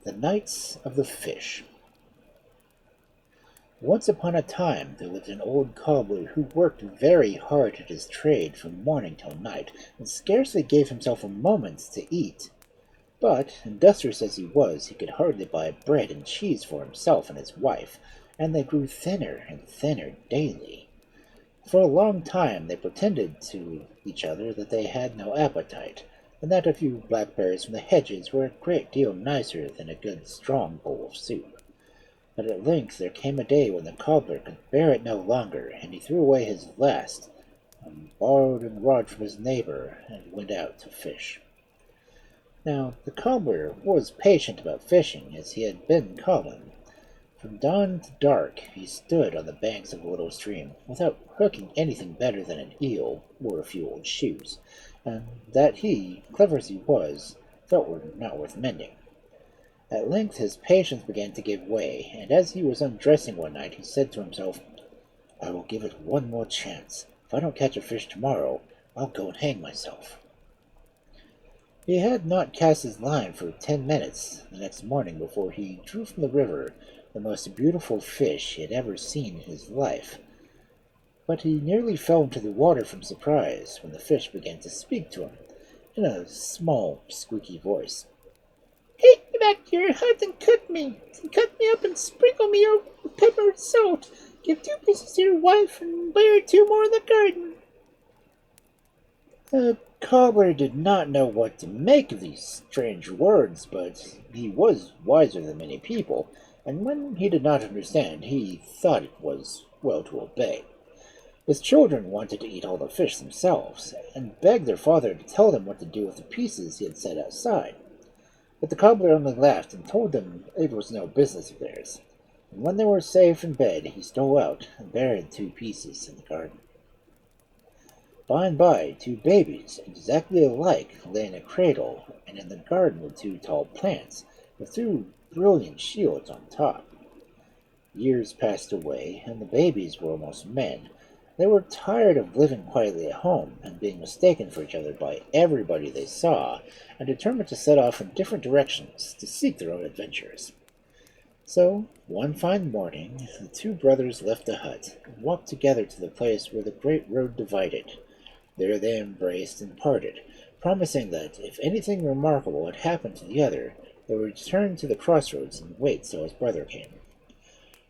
The Knights of the Fish. Once upon a time there lived an old cobbler who worked very hard at his trade from morning till night, and scarcely gave himself a moment to eat. But, industrious as he was, he could hardly buy bread and cheese for himself and his wife, and they grew thinner and thinner daily. For a long time they pretended to each other that they had no appetite, and that a few blackberries from the hedges were a great deal nicer than a good strong bowl of soup. But at length there came a day when the cobbler could bear it no longer, and he threw away his last, and borrowed a rod from his neighbor, and went out to fish. Now the cobbler was patient about fishing, as he had been cobbling. From dawn to dark he stood on the banks of a little stream, without hooking anything better than an eel or a few old shoes, and that he, clever as he was, felt were not worth mending. At length his patience began to give way, and as he was undressing one night he said to himself, "I will give it one more chance. If I don't catch a fish tomorrow, I'll go and hang myself." He had not cast his line for 10 minutes the next morning before he drew from the river the most beautiful fish he had ever seen in his life. But he nearly fell into the water from surprise when the fish began to speak to him in a small, squeaky voice. "Take me back to your hut and cook me. Cut me up and sprinkle me over with pepper and salt. Give 2 pieces to your wife and bury 2 more in the garden." The cobbler did not know what to make of these strange words, but he was wiser than many people, and when he did not understand, he thought it was well to obey. His children wanted to eat all the fish themselves, and begged their father to tell them what to do with the pieces he had set outside. But the cobbler only laughed and told them it was no business of theirs. And when they were safe in bed, he stole out and buried 2 pieces in the garden. By and by, 2 babies, exactly alike, lay in a cradle, and in the garden were 2 tall plants, with 2 brilliant shields on top. Years passed away, and the babies were almost men. They were tired of living quietly at home, and being mistaken for each other by everybody they saw, and determined to set off in different directions to seek their own adventures. So, one fine morning, the 2 brothers left the hut, and walked together to the place where the great road divided. There they embraced and parted, promising that if anything remarkable had happened to the other, they would return to the crossroads and wait till his brother came.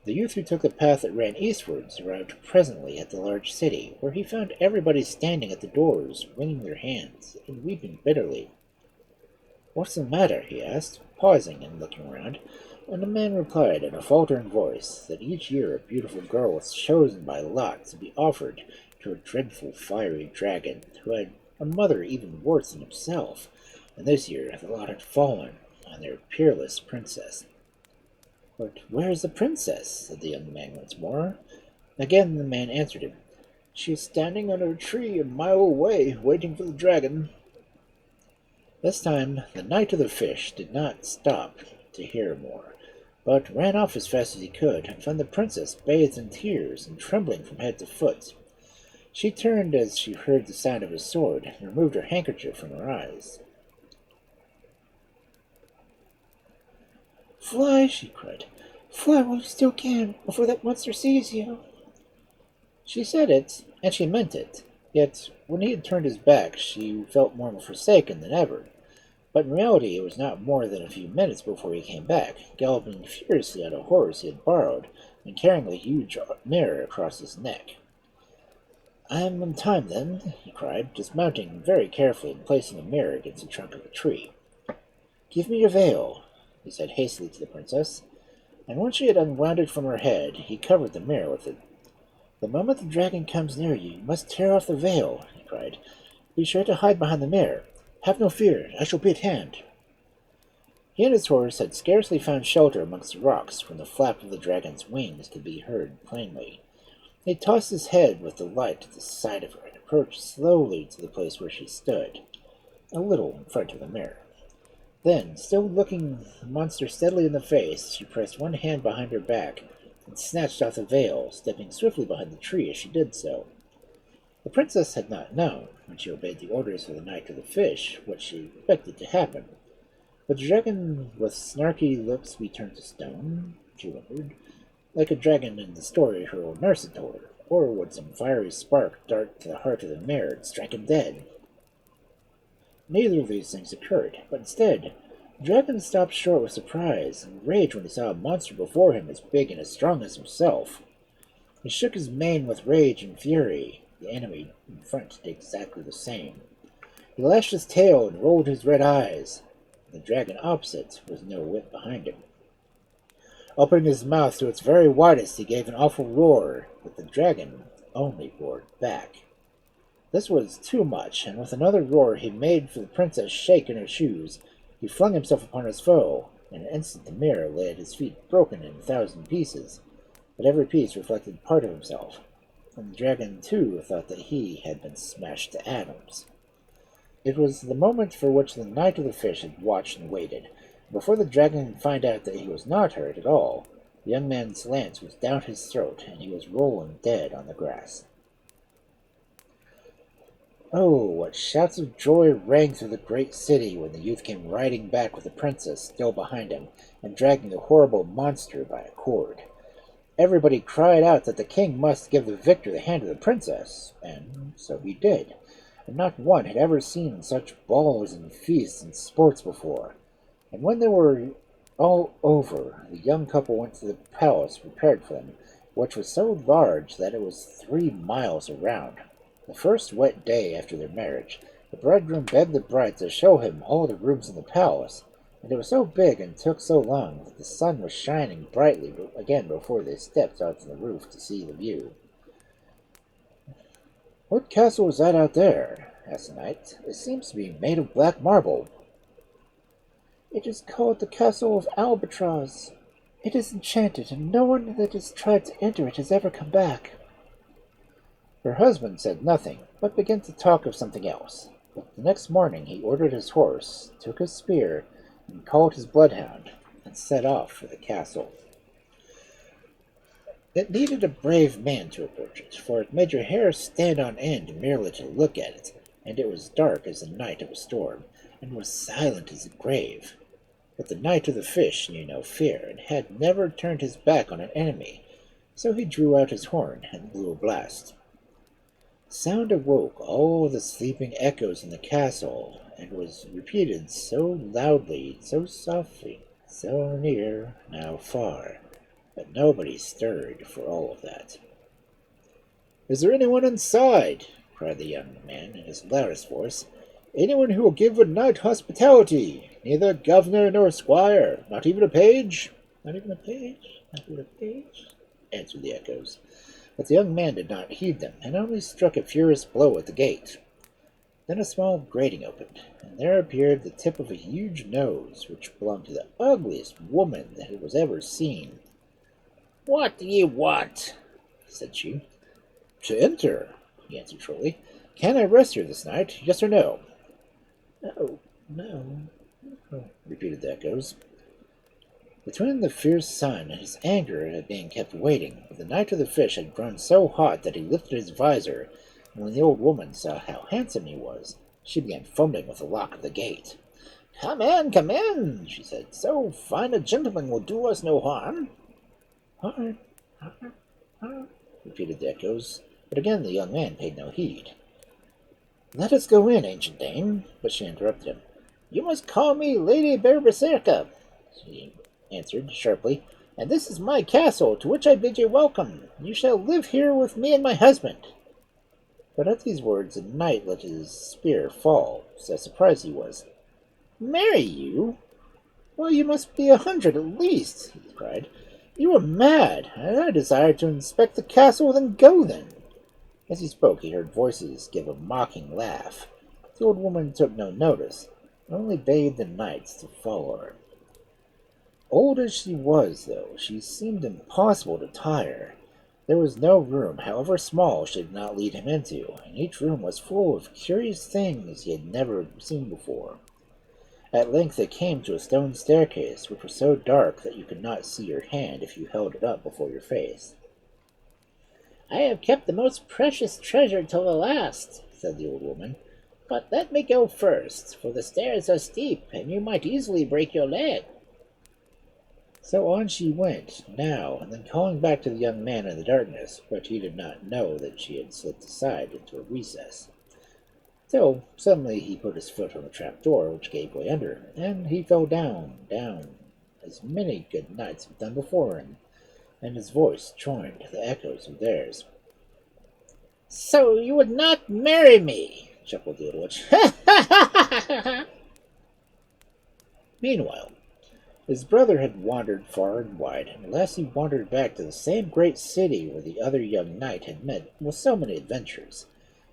The youth who took the path that ran eastwards arrived presently at the large city, where he found everybody standing at the doors, wringing their hands, and weeping bitterly. "What's the matter?" he asked, pausing and looking round, and the man replied in a faltering voice that each year a beautiful girl was chosen by lot to be offered to a dreadful fiery dragon, who had a mother even worse than himself, and this year the lot had fallen on their peerless princess. "But where is the princess?" said the young man once more. Again the man answered him, "She is standing under a tree a mile away, waiting for the dragon." This time the Knight of the Fish did not stop to hear more, but ran off as fast as he could, and found the princess bathed in tears and trembling from head to foot. She turned as she heard the sound of his sword, and removed her handkerchief from her eyes. "Fly!" she cried. "Fly while you still can, before that monster sees you." She said it, and she meant it, yet when he had turned his back she felt more forsaken than ever. But in reality it was not more than a few minutes before he came back, galloping furiously on a horse he had borrowed, and carrying a huge mirror across his neck. "I am in time, then," he cried, dismounting very carefully and placing the mirror against the trunk of a tree. "Give me your veil," he said hastily to the princess, and when she had unwound it from her head, he covered the mirror with it. "The moment the dragon comes near you, you must tear off the veil," he cried. "Be sure to hide behind the mirror. Have no fear, I shall be at hand." He and his horse had scarcely found shelter amongst the rocks when the flap of the dragon's wings could be heard plainly. He tossed his head with delight at the sight of her, and approached slowly to the place where she stood, a little in front of the mirror. Then, still looking the monster steadily in the face, she pressed one hand behind her back and snatched off the veil, stepping swiftly behind the tree as she did so. The princess had not known, when she obeyed the orders of the Knight of the Fish, what she expected to happen. Would the dragon with snarky lips be turned to stone? She wondered, like a dragon in the story her old nurse had told her. Or would some fiery spark dart to the heart of the mirror and strike him dead? Neither of these things occurred, but instead, the dragon stopped short with surprise and rage when he saw a monster before him as big and as strong as himself. He shook his mane with rage and fury. The enemy in front did exactly the same. He lashed his tail and rolled his red eyes. The dragon opposite was no whit behind him. Opening his mouth to its very widest, he gave an awful roar, but the dragon only roared back. This was too much, and with another roar he made for the princess shake in her shoes. He flung himself upon his foe. In an instant the mirror lay at his feet broken in 1,000 pieces, but every piece reflected part of himself, and the dragon too thought that he had been smashed to atoms. It was the moment for which the Knight of the Fish had watched and waited. Before the dragon could find out that he was not hurt at all, the young man's lance was down his throat, and he was rolling dead on the grass. Oh, what shouts of joy rang through the great city when the youth came riding back with the princess still behind him, and dragging the horrible monster by a cord. Everybody cried out that the king must give the victor the hand of the princess, and so he did. And not one had ever seen such balls and feasts and sports before. And when they were all over, the young couple went to the palace prepared for them, which was so large that it was 3 miles around. The first wet day after their marriage, the bridegroom begged the bride to show him all the rooms in the palace, and it was so big and took so long that the sun was shining brightly again before they stepped out to the roof to see the view. "What castle is that out there?" asked the knight. "It seems to be made of black marble." "It is called the Castle of Albatross. It is enchanted, and no one that has tried to enter it has ever come back." Her husband said nothing, but began to talk of something else. But the next morning he ordered his horse, took his spear, and called his bloodhound, and set off for the castle. It needed a brave man to approach it, for it made your hair stand on end merely to look at it, and it was dark as the night of a storm, and was silent as the grave. But the Knight of the Fish knew no fear, and had never turned his back on an enemy, so he drew out his horn and blew a blast. The sound awoke all the sleeping echoes in the castle, and was repeated so loudly, so softly, so near, now far, that nobody stirred for all of that. "Is there anyone inside?" cried the young man in his loudest voice. "Anyone who will give a knight hospitality? Neither governor nor squire, not even a page?" "Not even a page? Not even a page?" answered the echoes. But the young man did not heed them, and only struck a furious blow at the gate. Then a small grating opened, and there appeared the tip of a huge nose, which belonged to the ugliest woman that was ever seen. "What do you want?" said she. "To enter," he answered shortly. "Can I rest here this night, yes or no?" "No, no, no," repeated the echoes. Between the fierce sun and his anger at being kept waiting, the Knight of the Fish had grown so hot that he lifted his visor, and when the old woman saw how handsome he was, she began fumbling with the lock of the gate. Come in, she said. "So fine a gentleman will do us no harm." "Harm, harm, harm," repeated the echoes, but again the young man paid no heed. "Let us go in, ancient dame," but she interrupted him. "You must call me Lady Berserka," she answered sharply, "and this is my castle, to which I bid you welcome. You shall live here with me and my husband." But at these words the knight let his spear fall, so surprised he was. "Marry you? Well, you must be 100 at least," he cried. "You are mad, and I desire to inspect the castle, then go then." As he spoke, he heard voices give a mocking laugh. The old woman took no notice, and only bade the knights to follow her. Old as she was, though, she seemed impossible to tire. There was no room, however small, she did not lead him into, and each room was full of curious things he had never seen before. At length they came to a stone staircase, which was so dark that you could not see your hand if you held it up before your face. "I have kept the most precious treasure till the last," said the old woman. But let me go first, for the stairs are steep, and you might easily break your leg. So on she went, now and then calling back to the young man in the darkness, but he did not know that she had slipped aside into a recess. Till suddenly he put his foot on the trap door, which gave way under him, and he fell down, as many good knights have done before him, and his voice joined the echoes of theirs. "So you would not marry me?" chuckled the old witch. Meanwhile, his brother had wandered far and wide, and at last he wandered back to the same great city where the other young knight had met with so many adventures.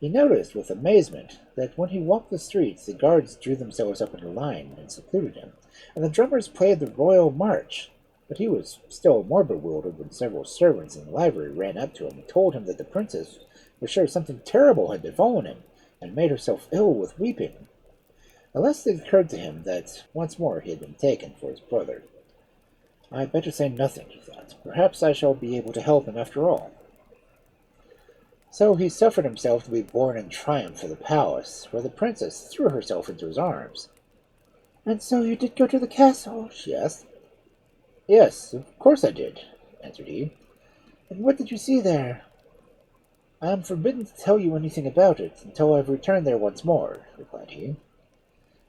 He noticed with amazement that when he walked the streets, the guards drew themselves up in a line and saluted him, and the drummers played the royal march. But he was still more bewildered when several servants in the library ran up to him and told him that the princess was sure something terrible had befallen him, and made herself ill with weeping. At last it occurred to him that once more he had been taken for his brother. "I'd better say nothing," he thought. "Perhaps I shall be able to help him after all." So he suffered himself to be borne in triumph to the palace, where the princess threw herself into his arms. "And so you did go to the castle?" she asked. "Yes, of course I did," answered he. "And what did you see there?" "I am forbidden to tell you anything about it until I have returned there once more," replied he.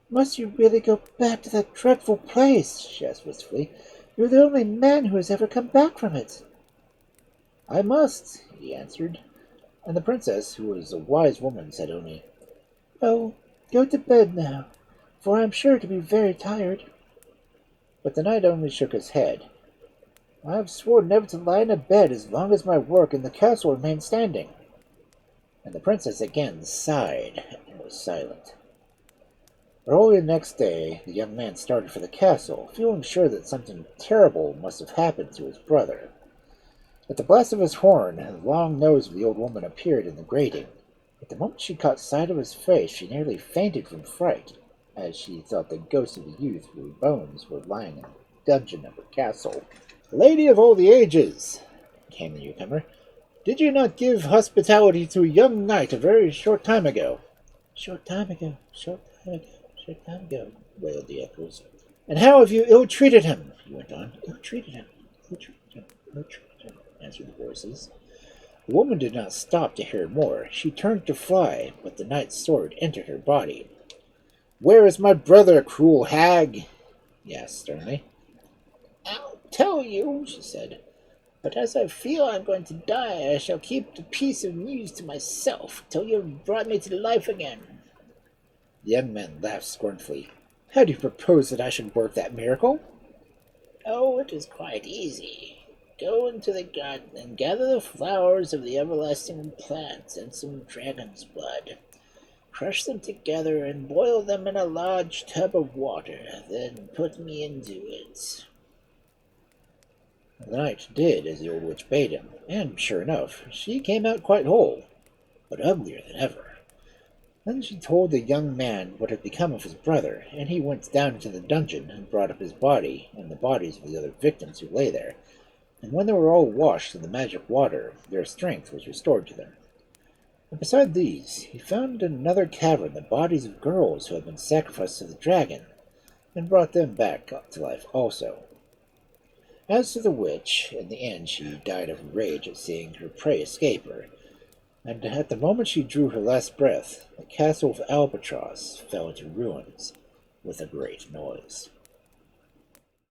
"Must you really go back to that dreadful place?" she asked wistfully. "You're the only man who has ever come back from it." "I must," he answered. And the princess, who was a wise woman, said only, "Oh, go to bed now, for I am sure to be very tired." But the knight only shook his head. "I have sworn never to lie in a bed as long as my work in the castle remains standing." And the princess again sighed and was silent. Early the next day, the young man started for the castle, feeling sure that something terrible must have happened to his brother. At the blast of his horn, the long nose of the old woman appeared in the grating. At the moment she caught sight of his face, she nearly fainted from fright, as she thought the ghost of the youth whose bones were lying in the dungeon of her castle. "Lady of all the ages," came the newcomer, "did you not give hospitality to a young knight a very short time ago?" "Short time ago, short time ago, short time ago," wailed the echoes. "And how have you ill-treated him?" he went on. "Ill-treated him, ill-treated him, ill-treated him," answered the voices. The woman did not stop to hear more. She turned to fly, but the knight's sword entered her body. "Where is my brother, cruel hag?" he asked sternly. "I'll tell you," she said. "But as I feel I'm going to die, I shall keep the piece of news to myself till you have brought me to life again." The young man laughed scornfully. "How do you propose that I should work that miracle?" "Oh, it is quite easy. Go into the garden and gather the flowers of the everlasting plant and some dragon's blood. Crush them together and boil them in a large tub of water. Then put me into it." The knight did as the old witch bade him, and sure enough, she came out quite whole, but uglier than ever. Then she told the young man what had become of his brother, and he went down into the dungeon and brought up his body and the bodies of the other victims who lay there. And when they were all washed in the magic water, their strength was restored to them. And beside these, he found in another cavern the bodies of girls who had been sacrificed to the dragon, and brought them back to life also. As to the witch, in the end she died of rage at seeing her prey escape her, and at the moment she drew her last breath, the castle of Albatross fell into ruins with a great noise.